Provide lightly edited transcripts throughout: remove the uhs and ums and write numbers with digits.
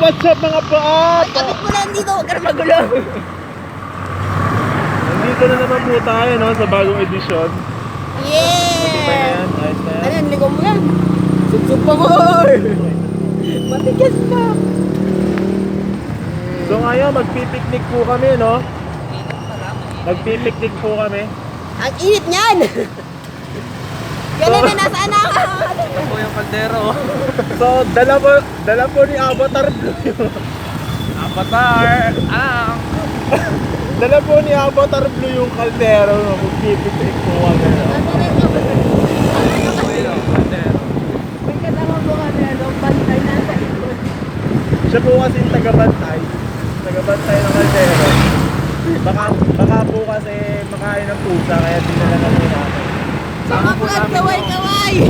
what's up mga paap? Kapit mo lang dito, huwag ka na magulo. Nandito na naman po tayo, no, sa bagong edisyon. Matibay na Yeah! yan, ayos na yan. Ano yan, ligaw mo yan. Sugsug pa mo. Matigas na. So ngayon, magpipiknik po kami, no? Magpipiknik po kami. Ang init niyan. Ganun na, nasaan na ako? Ito po yung kaldero. So, dala po ni Avatar Blue yung... Avatar! Dala po ni Avatar Blue yung kaldero, no? Magpipiknik po kami, no? Ito po yung kaldero. May kasama po kami, ano, bantay na sa ikot. Siya po kasi yung tagabantay. Tagabantay ng kaldero. Baka po kasi makain ng pusa, kaya dinala kami natin. Sama po at kaway-kaway.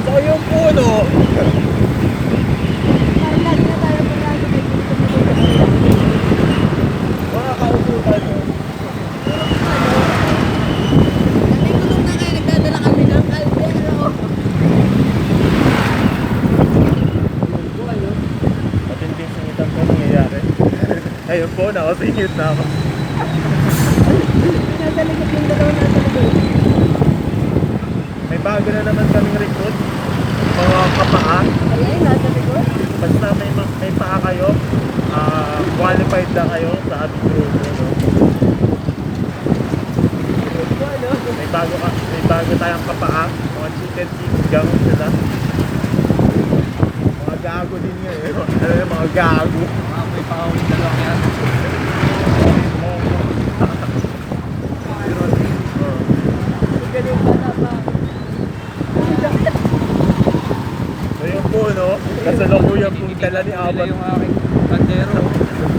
So yung puno, Parang lagi na tayo palagi. makakaupo ka nyo. Nagtutulog na kayo, nagdadala kami ng kaldero. Matinding singitan ko nangyayari. Ayun po, nakasingit na ako. Pinadaligod yung dalawa na talaga. May bago na naman kaming recruit. Mga kapaa. Ayan, nasa likod. Basta may paa kayo, qualified na kayo sa aming grupo. No? May bago tayong kapaa. Mga chicken chicks gang sila. Mga gago din nga eh. Ano yung mga gago? May pakawin na lang yan. Galing bata pa. So yung po, no? Kasalukuyan pong dala ni Nila Avatar. yung aking kaldero.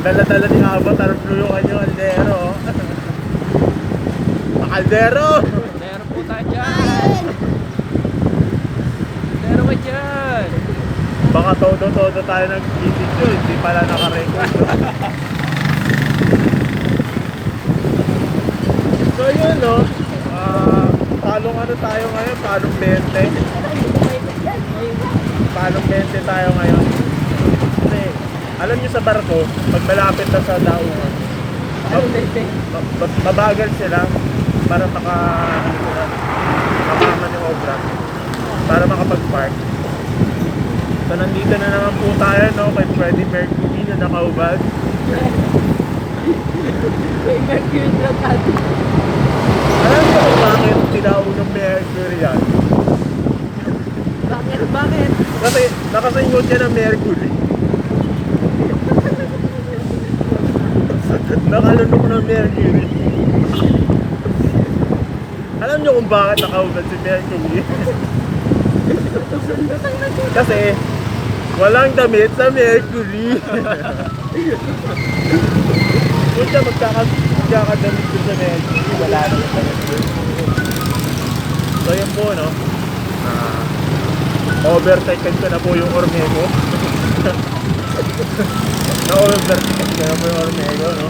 Dala-dala ni Avatar Blue yung kanyang kaldero. Kaldero! Kaldero po tayo dyan. Kaldero ka dyan. Baka todo-todo tayo nag-video, hindi pala naka-record. So yun, no? Palong ano tayo ngayon? Palong 20. Palong 20 tayo ngayon. Kasi, alam nyo sa barko, pag malapit na sa daungan, mabagal sila para makapag-manobra, para makapag-park. So nandito na naman po tayo, no, kay Freddie Mercury na nakaubad. May mercury drug addict. Alam niyo kung bakit tinaunang Mercury yan? Bakit? Kasi nakasingot siya ng Mercury. Nakalunok ng Mercury. Alam niyo kung bakit nakaubad si Mercury? Kasi walang damit sa Mercury. Kung siya magkakadamit ko sa Mercury, wala naman damit doon. So yun po, no? Overtaken ko na po yung Ormego. Na-overtaken ko na po yung Ormego, no?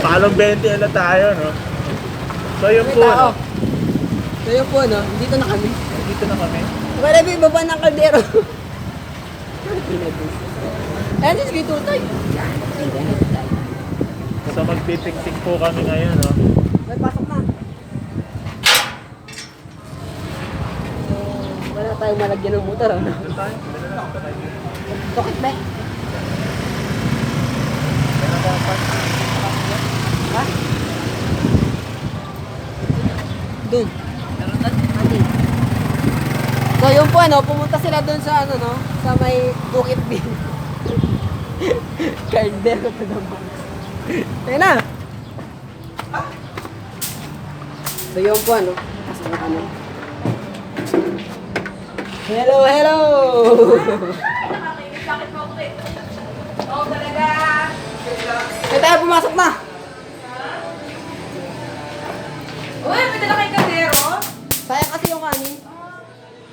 Palong 20 na tayo, no? So yun po, no? So yun po, no? Dito na kami. Dito na kami. Wala may baba ng kaldero. Ayan, sige tutay. So magpipiktik po kami ngayon, no? May pasok na. So, wala tayong malagyan ng motor, ano? Dito tayo. Bakit ba? Ha? Doon. Ati. So yun po, ano, pumunta sila doon sa ano, no? Sa may Bukit Bin. Cardero to the box. Ayun na! So yun po, ano? Pasok na kami. Hello, hello! Oo, talaga. Kaya tayo pumasok na! Uy, may dala kayong kaldero? Sayang kasi yung kanin.